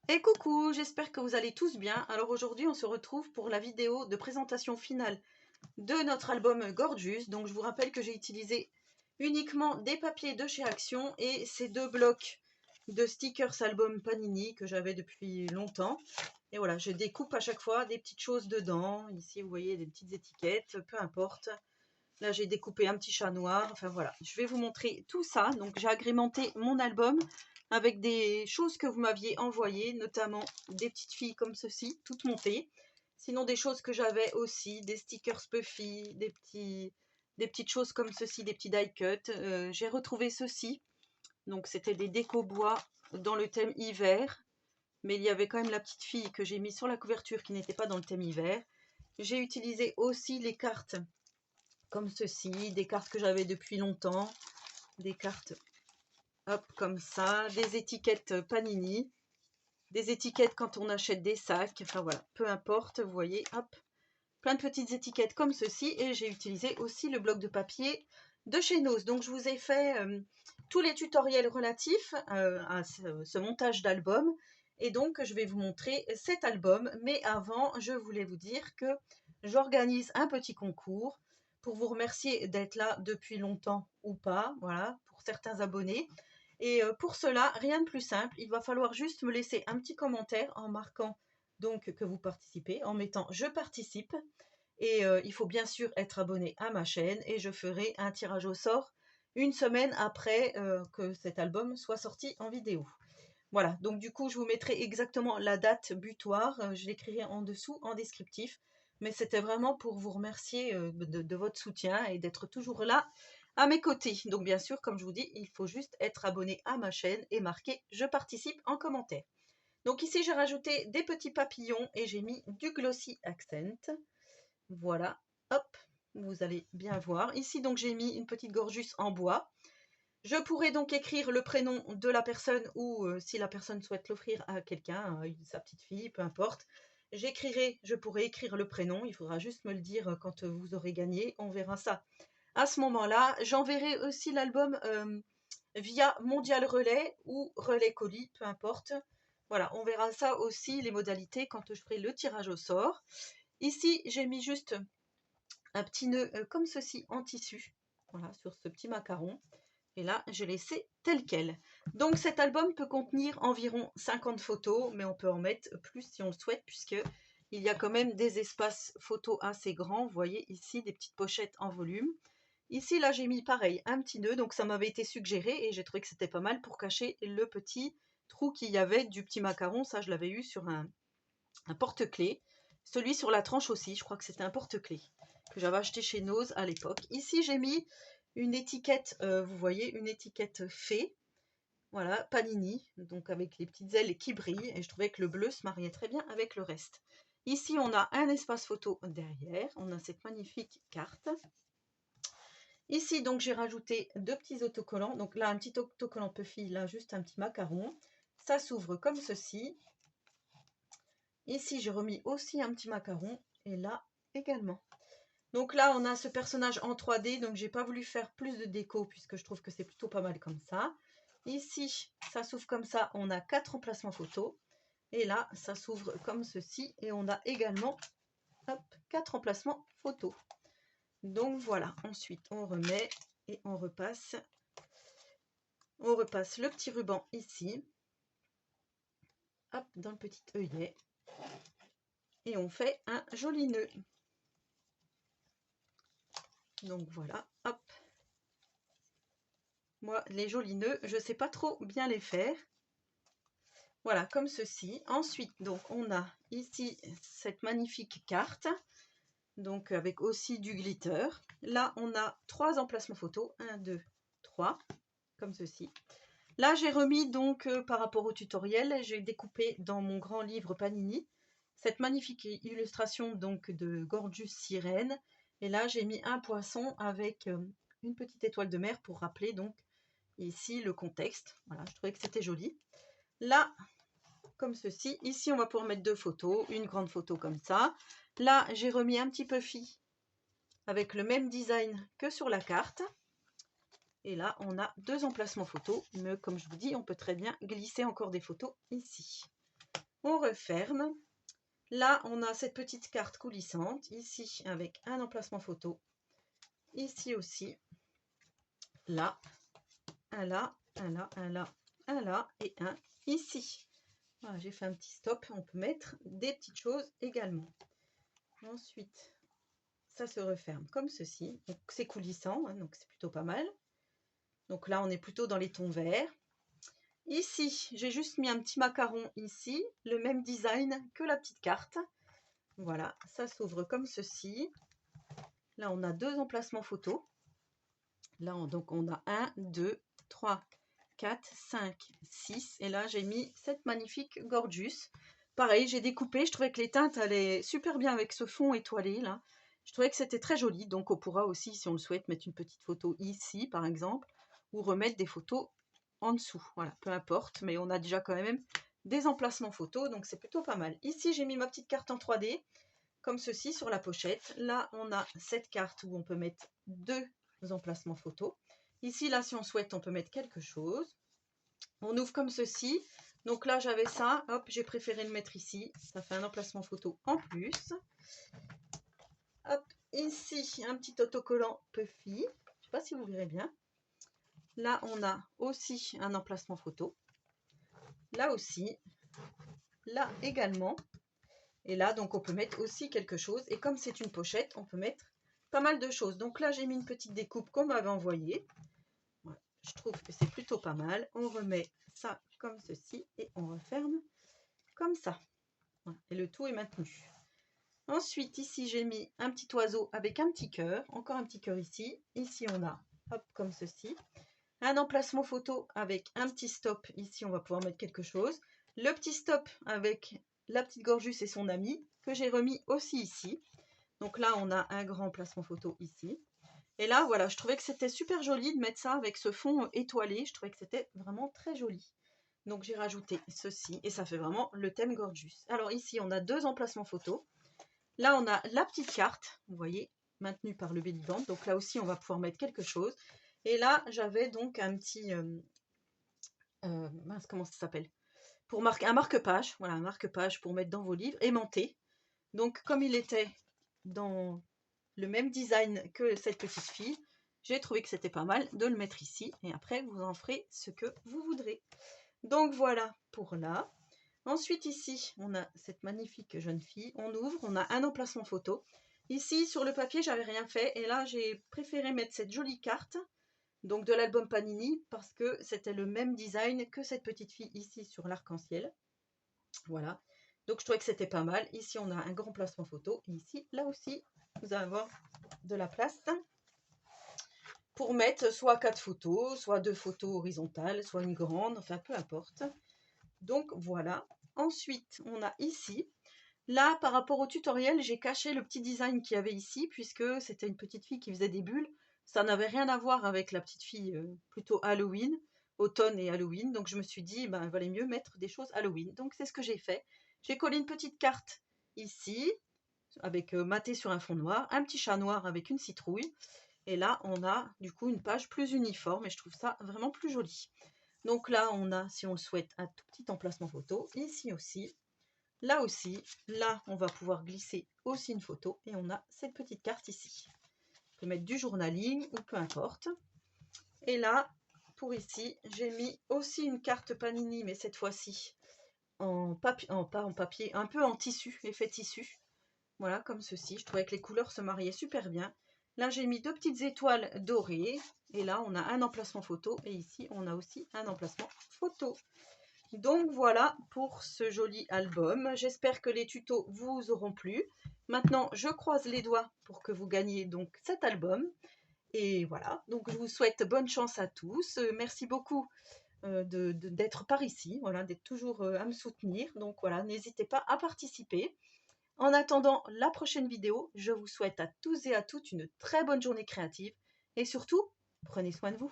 Et coucou, j'espère que vous allez tous bien. Alors aujourd'hui, on se retrouve pour la vidéo de présentation finale de notre album Gorgeous. Donc je vous rappelle que j'ai utilisé uniquement des papiers de chez Action et ces deux blocs de stickers album Panini que j'avais depuis longtemps. Et voilà, je découpe à chaque fois des petites choses dedans. Ici, vous voyez des petites étiquettes, peu importe. Là, j'ai découpé un petit chat noir. Enfin voilà, je vais vous montrer tout ça. Donc j'ai agrémenté mon album avec des choses que vous m'aviez envoyées, notamment des petites filles comme ceci, toutes montées. Sinon des choses que j'avais aussi, des stickers Puffy, des petites choses comme ceci, des petits die cut. J'ai retrouvé ceci. Donc c'était des déco bois dans le thème hiver. Mais il y avait quand même la petite fille que j'ai mis sur la couverture qui n'était pas dans le thème hiver. J'ai utilisé aussi les cartes comme ceci, des cartes que j'avais depuis longtemps, des cartes hop comme ça, des étiquettes Panini, des étiquettes quand on achète des sacs, enfin voilà, peu importe, vous voyez, hop, plein de petites étiquettes comme ceci, et j'ai utilisé aussi le bloc de papier de chez Nose. Donc je vous ai fait tous les tutoriels relatifs à ce montage d'album, et donc je vais vous montrer cet album. Mais avant, je voulais vous dire que j'organise un petit concours pour vous remercier d'être là depuis longtemps ou pas, voilà, pour certains abonnés. Et pour cela, rien de plus simple, il va falloir juste me laisser un petit commentaire en marquant donc que vous participez, en mettant je participe. Et il faut bien sûr être abonné à ma chaîne et je ferai un tirage au sort une semaine après que cet album soit sorti en vidéo. Voilà, donc du coup je vous mettrai exactement la date butoir, je l'écrirai en dessous en descriptif, mais c'était vraiment pour vous remercier de votre soutien et d'être toujours là à mes côtés. Donc bien sûr, comme je vous dis, il faut juste être abonné à ma chaîne et marquer je participe en commentaire. Donc ici j'ai rajouté des petits papillons et j'ai mis du glossy accent. Voilà, hop, vous allez bien voir. Ici donc j'ai mis une petite gorgeuse en bois. Je pourrais donc écrire le prénom de la personne ou si la personne souhaite l'offrir à quelqu'un, sa petite fille, peu importe. Je pourrais écrire le prénom, il faudra juste me le dire quand vous aurez gagné, on verra ça à ce moment-là. J'enverrai aussi l'album via Mondial Relais ou Relais Colis, peu importe. Voilà, on verra ça aussi, les modalités, quand je ferai le tirage au sort. Ici, j'ai mis juste un petit nœud comme ceci en tissu, voilà, sur ce petit macaron. Et là, je l'ai laissé tel quel. Donc cet album peut contenir environ 50 photos, mais on peut en mettre plus si on le souhaite, puisque il y a quand même des espaces photos assez grands. Vous voyez ici des petites pochettes en volume. Ici, là, j'ai mis pareil, un petit nœud, donc ça m'avait été suggéré et j'ai trouvé que c'était pas mal pour cacher le petit trou qu'il y avait du petit macaron. Ça, je l'avais eu sur un porte-clés. Celui sur la tranche aussi, je crois que c'était un porte-clés que j'avais acheté chez Nose à l'époque. Ici, j'ai mis une étiquette, vous voyez, une étiquette fée. Voilà, Panini, donc avec les petites ailes qui brillent. Et je trouvais que le bleu se mariait très bien avec le reste. Ici, on a un espace photo derrière. On a cette magnifique carte. Ici, donc, j'ai rajouté deux petits autocollants. Donc là, un petit autocollant Puffy, là, juste un petit macaron. Ça s'ouvre comme ceci. Ici, j'ai remis aussi un petit macaron. Et là, également. Donc là, on a ce personnage en 3D. Donc, j'ai pas voulu faire plus de déco puisque je trouve que c'est plutôt pas mal comme ça. Ici, ça s'ouvre comme ça. On a 4 emplacements photos. Et là, ça s'ouvre comme ceci. Et on a également, hop, 4 emplacements photos. Donc voilà. Ensuite, on remet et on repasse. On repasse le petit ruban ici. Hop, dans le petit œillet. Et on fait un joli nœud. Donc voilà, hop. Moi, les jolis nœuds, je ne sais pas trop bien les faire. Voilà, comme ceci. Ensuite, donc, on a ici cette magnifique carte. Donc, avec aussi du glitter. Là, on a 3 emplacements photos. 1, 2, 3. Comme ceci. Là, j'ai remis donc, par rapport au tutoriel, j'ai découpé dans mon grand livre Panini cette magnifique illustration donc de Gorgeous Sirène. Et là, j'ai mis un poisson avec une petite étoile de mer pour rappeler donc ici le contexte. Voilà, je trouvais que c'était joli. Là, comme ceci. Ici, on va pouvoir mettre 2 photos. Une grande photo comme ça. Là, j'ai remis un petit Puffy avec le même design que sur la carte. Et là, on a 2 emplacements photos. Mais comme je vous dis, on peut très bien glisser encore des photos ici. On referme. Là, on a cette petite carte coulissante, ici avec un emplacement photo, ici aussi, là, un là, un là, un là, un là et un ici. Voilà, j'ai fait un petit stop, on peut mettre des petites choses également. Ensuite, ça se referme comme ceci, donc c'est coulissant, hein, donc c'est plutôt pas mal. Donc là, on est plutôt dans les tons verts. Ici, j'ai juste mis un petit macaron ici, le même design que la petite carte. Voilà, ça s'ouvre comme ceci. Là, on a deux emplacements photos. Là, donc on a 1, 2, 3, 4, 5, 6. Et là, j'ai mis cette magnifique Gorgeous. Pareil, j'ai découpé. Je trouvais que les teintes allaient super bien avec ce fond étoilé, là. Je trouvais que c'était très joli. Donc, on pourra aussi, si on le souhaite, mettre une petite photo ici, par exemple, ou remettre des photos en dessous. Voilà, peu importe. Mais on a déjà quand même des emplacements photos, donc c'est plutôt pas mal. Ici, j'ai mis ma petite carte en 3D, comme ceci, sur la pochette. Là, on a cette carte où on peut mettre deux emplacements photos. Ici, là, si on souhaite, on peut mettre quelque chose. On ouvre comme ceci. Donc là, j'avais ça. Hop, j'ai préféré le mettre ici. Ça fait un emplacement photo en plus. Hop, ici, un petit autocollant Puffy. Je ne sais pas si vous verrez bien. Là, on a aussi un emplacement photo. Là aussi. Là également. Et là, donc, on peut mettre aussi quelque chose. Et comme c'est une pochette, on peut mettre pas mal de choses. Donc là, j'ai mis une petite découpe qu'on m'avait envoyée. Voilà. Je trouve que c'est plutôt pas mal. On remet ça comme ceci et on referme comme ça. Voilà. Et le tout est maintenu. Ensuite, ici, j'ai mis un petit oiseau avec un petit cœur. Encore un petit cœur ici. Ici, on a, hop, comme ceci. Un emplacement photo avec un petit stop. Ici, on va pouvoir mettre quelque chose. Le petit stop avec la petite Gorgeous et son ami que j'ai remis aussi ici. Donc là, on a un grand emplacement photo ici. Et là, voilà, je trouvais que c'était super joli de mettre ça avec ce fond étoilé. Je trouvais que c'était vraiment très joli. Donc j'ai rajouté ceci et ça fait vraiment le thème Gorgeous. Alors ici, on a deux emplacements photos. Là, on a la petite carte, vous voyez, maintenue par le belly band. Donc là aussi, on va pouvoir mettre quelque chose. Et là, j'avais donc un petit... mince, comment ça s'appelle? Pour marquer un marque-page. Voilà, un marque-page pour mettre dans vos livres, aimanté. Donc, comme il était dans le même design que cette petite fille, j'ai trouvé que c'était pas mal de le mettre ici. Et après, vous en ferez ce que vous voudrez. Donc, voilà pour là. Ensuite, ici, on a cette magnifique jeune fille. On ouvre, on a un emplacement photo. Ici, sur le papier, j'avais rien fait. Et là, j'ai préféré mettre cette jolie carte, donc de l'album Panini, parce que c'était le même design que cette petite fille ici sur l'arc-en-ciel. Voilà. Donc, je trouvais que c'était pas mal. Ici, on a un grand placement photo. Et ici, là aussi, vous allez avoir de la place pour mettre soit 4 photos, soit 2 photos horizontales, soit une grande, enfin, peu importe. Donc, voilà. Ensuite, on a ici, là, par rapport au tutoriel, j'ai caché le petit design qu'il y avait ici, puisque c'était une petite fille qui faisait des bulles. Ça n'avait rien à voir avec la petite fille plutôt Halloween, automne et Halloween. Donc, je me suis dit, ben, il valait mieux mettre des choses Halloween. Donc, c'est ce que j'ai fait. J'ai collé une petite carte ici, avec maté sur un fond noir, un petit chat noir avec une citrouille. Et là, on a du coup une page plus uniforme et je trouve ça vraiment plus joli. Donc là, on a, si on le souhaite, un tout petit emplacement photo. Ici aussi, là aussi. Là, on va pouvoir glisser aussi une photo et on a cette petite carte ici. On peut mettre du journaling ou peu importe. Et là, pour ici, j'ai mis aussi une carte Panini, mais cette fois-ci en papier, pas en papier, un peu en tissu, effet tissu. Voilà, comme ceci. Je trouvais que les couleurs se mariaient super bien. Là, j'ai mis deux petites étoiles dorées. Et là, on a un emplacement photo. Et ici, on a aussi un emplacement photo. Donc, voilà pour ce joli album. J'espère que les tutos vous auront plu. Maintenant, je croise les doigts pour que vous gagniez donc cet album. Et voilà, donc je vous souhaite bonne chance à tous. Merci beaucoup d'être par ici, voilà, d'être toujours à me soutenir. Donc voilà, n'hésitez pas à participer. En attendant la prochaine vidéo, je vous souhaite à tous et à toutes une très bonne journée créative et surtout, prenez soin de vous.